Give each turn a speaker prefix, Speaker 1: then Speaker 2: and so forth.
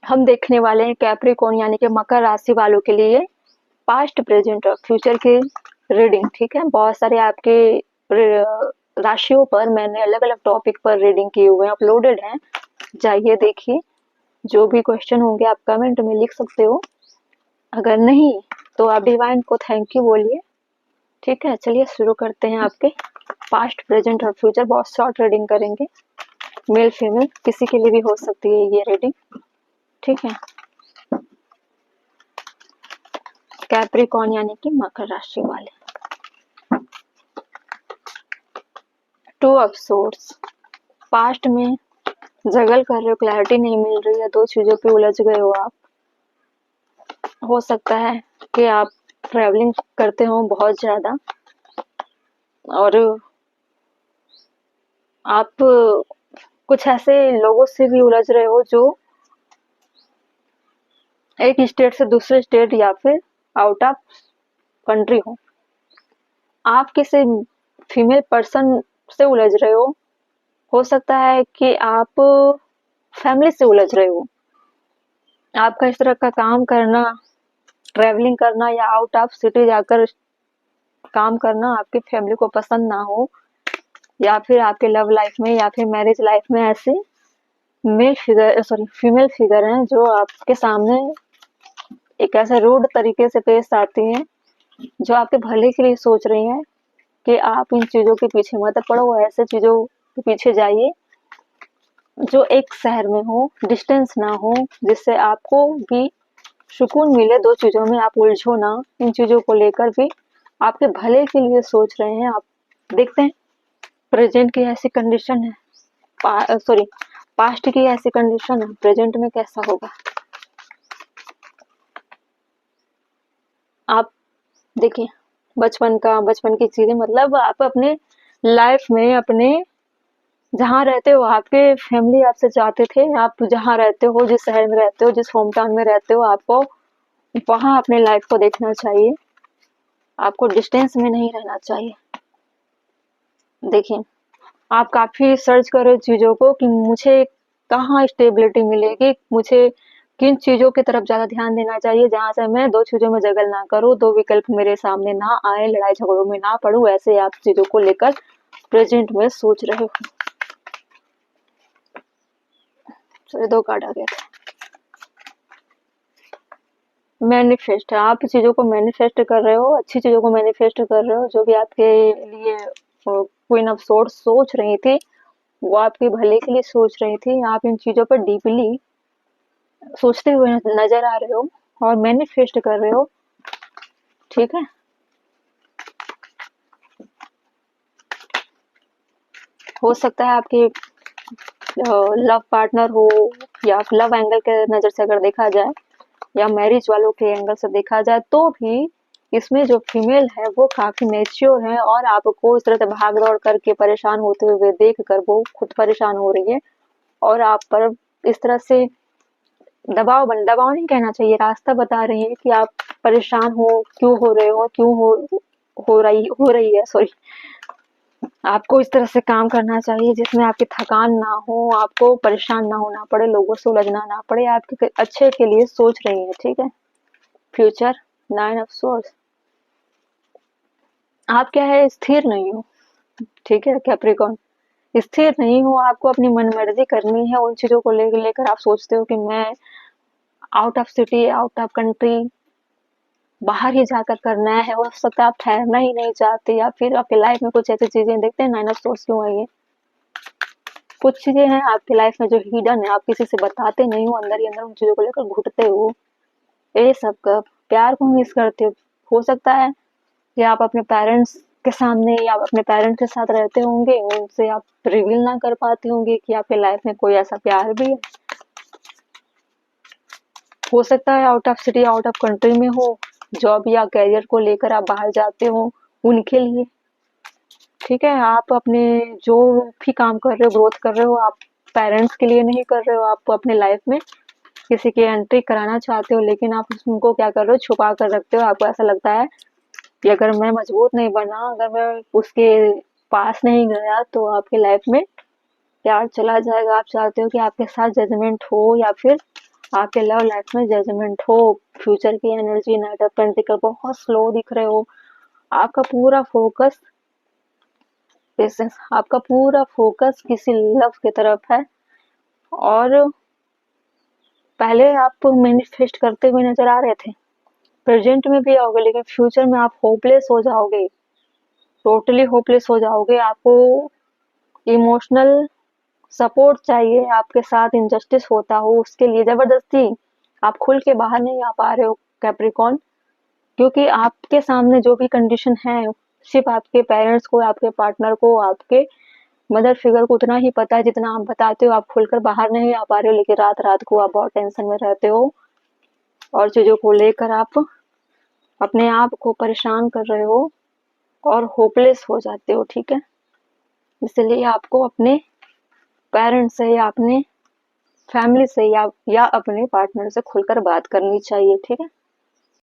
Speaker 1: हम देखने वाले हैं कैप्रिकॉर्न यानी कि मकर राशि वालों के लिए पास्ट प्रेजेंट और फ्यूचर की रीडिंग। ठीक है, बहुत सारे आपके राशियों पर मैंने अलग अलग टॉपिक पर रीडिंग किए हुए हैं, अपलोडेड हैं, जाइए देखिए। जो भी क्वेश्चन होंगे आप कमेंट में लिख सकते हो, अगर नहीं तो आप डिवाइन को थैंक यू बोलिए। ठीक है, चलिए शुरू करते हैं। आपके पास्ट प्रेजेंट और फ्यूचर बहुत शॉर्ट रीडिंग करेंगे, मेल फीमेल किसी के लिए भी हो सकती है ये रीडिंग। ठीक है, कैप्रिकॉर्न यानी कि मकर राशि वाले। टू ऑफ सोर्ड्स, पास्ट में जगल कर रहे हो, क्लैरिटी नहीं मिल रही है, दो चीजों पे उलझ गए हो आप। हो सकता है कि आप ट्रैवलिंग करते हो बहुत ज्यादा और आप कुछ ऐसे लोगों से भी उलझ रहे हो जो एक स्टेट से दूसरे स्टेट या फिर आउट ऑफ कंट्री हो। आप किसी फीमेल पर्सन से उलझ रहे हो सकता है कि आप फैमिली से उलझ रहे हो। आपका इस तरह का काम करना, ट्रैवलिंग करना या आउट ऑफ सिटी जाकर काम करना आपकी फैमिली को पसंद ना हो, या फिर आपके लव लाइफ में या फिर मैरिज लाइफ में ऐसे फीमेल फिगर हैं जो आपके सामने एक ऐसे रूड तरीके से पेश आती हैं, जो आपके भले के लिए सोच रही हैं कि आप इन चीजों के पीछे मत पड़ो, ऐसे चीजों के पीछे जाइए जो एक शहर में हो, डिस्टेंस ना हो, जिससे आपको भी सुकून मिले। दो चीजों में आप उलझो ना, इन चीजों को लेकर भी आपके भले के लिए सोच रहे हैं आप। देखते हैं प्रेजेंट की ऐसी कंडीशन है, पास्ट की ऐसी कंडीशन है, प्रेजेंट में कैसा होगा। आप देखिए, बचपन की चीजें, मतलब आप अपने लाइफ में अपने जहाँ रहते हो, आपके फैमिली आपसे चाहते थे, आप जहाँ रहते हो, जिस शहर में रहते हो, जिस होम टाउन में रहते हो, आपको वहाँ अपने लाइफ को देखना चाहिए। आपको डिस्टेंस में नहीं रहना चाहिए। देखिए, आप काफी सर्च कर रहे हो चीजों को कि मुझे कहाँ स्टेबिलिटी मिलेगी, मुझे किन चीजों की तरफ ज्यादा ध्यान देना चाहिए जहां से मैं दो चीजों में जगल ना करूं, दो विकल्प मेरे सामने ना आए, लड़ाई झगड़ों में ना पड़ूं। ऐसे आप चीजों को लेकर प्रेजेंट में सोच रहे हो। चलिए, दो कार्ड आ गए थे। मैनिफेस्ट, आप चीजों को मैनिफेस्ट कर रहे हो, अच्छी चीजों को मैनिफेस्ट कर रहे हो। जो भी आपके लिए क्वीन ऑफ सोर्ड्स सोच रही थी, वो आपके भले के लिए सोच रही थी। आप इन चीजों पर डीपली सोचते हुए नजर आ रहे हो और मैनिफेस्ट कर रहे हो। ठीक है, हो सकता है आपके लव पार्टनर हो, या लव एंगल के नजर से अगर देखा जाए, या मैरिज वालों के एंगल से देखा जाए, तो भी इसमें जो फीमेल है वो काफी मैच्योर है और आपको इस तरह से भाग दौड़ करके परेशान होते हुए देख कर वो खुद परेशान हो रही है और आप पर इस तरह से दबाव नहीं कहना चाहिए, रास्ता बता रही है कि आप परेशान हो, क्यों हो रहे हो, क्यों हो रही है, सॉरी। आपको इस तरह से काम करना चाहिए जिसमें आपकी थकान ना हो, आपको परेशान ना होना पड़े, लोगों से उलझना ना पड़े, आपके अच्छे के लिए सोच रही है। ठीक है, फ्यूचर, 9 ऑफ सोर्स। आप क्या है, स्थिर नहीं हो। ठीक है कैप्रिकॉर्न, स्थिर नहीं हो, आपको अपनी मनमर्जी करनी है। उन चीजों को लेकर आप सोचते हो कि मैं out of city, out of country, बाहर ही जाकर करना है। हो सकता है आप ठहरना ही नहीं चाहते, या फिर आपके लाइफ में कुछ ऐसी चीजें, देखते हैं 9 ऑफ सोर्स क्यों आई है। कुछ चीजें हैं आपकी लाइफ में जो हिडन है, आप किसी से बताते नहीं हो, अंदर ही अंदर उन चीजों को लेकर घुटते हो। ये सब का प्यार को मिस करते हो सकता है कि आप अपने पेरेंट्स के सामने या अपने पेरेंट्स के साथ रहते होंगे, उनसे आप रिवील ना कर पाते होंगे कि आपके लाइफ में कोई ऐसा प्यार भी है। हो सकता है out of city, out of country में हो, जॉब या करियर को लेकर आप बाहर जाते हो उनके लिए। ठीक है, आप अपने जो भी काम कर रहे हो, ग्रोथ कर रहे हो, आप पेरेंट्स के लिए नहीं कर रहे हो, आप अपने लाइफ में किसी की एंट्री कराना चाहते हो, लेकिन आप उनको क्या कर रहे हो, छुपा कर रखते हो। आपको ऐसा लगता है कि अगर मैं मजबूत नहीं बना, अगर मैं उसके पास नहीं गया, तो आपके लाइफ में प्यार चला जाएगा। आप चाहते हो कि आपके साथ जजमेंट हो, या फिर आपके लव लाइफ में जजमेंट हो, फ्यूचर की एनर्जी, नाइट ऑफ पेंटिकल बहुत स्लो दिख रहे हो, आपका पूरा फोकस आपका पूरा फोकस किसी लव की तरफ है, और पहले आप मैनिफेस्ट करते हुए नजर आ रहे थे, प्रेजेंट में भी आओगे, लेकिन फ्यूचर में आप होपलेस हो जाओगे, टोटली होपलेस हो जाओगे। आपको इमोशनल सपोर्ट चाहिए, आपके साथ इनजस्टिस होता हो उसके लिए जबरदस्ती आप खुल के बाहर नहीं आ पा रहे हो कैप्रिकॉन, क्योंकि आपके सामने जो भी कंडीशन है सिर्फ आपके पेरेंट्स को, आपके पार्टनर को, आपके मदर फिगर को उतना ही पता है जितना आप बताते हो। आप खुलकर बाहर नहीं आ पा रहे हो, लेकिन रात रात को आप बहुत टेंशन में रहते हो और चीजों को लेकर आप अपने आप को परेशान कर रहे हो और होपलेस हो जाते हो, ठीक है। इसलिए आपको अपने पेरेंट्स से या अपने फैमिली से या अपने पार्टनर से खुलकर बात करनी चाहिए, ठीक है।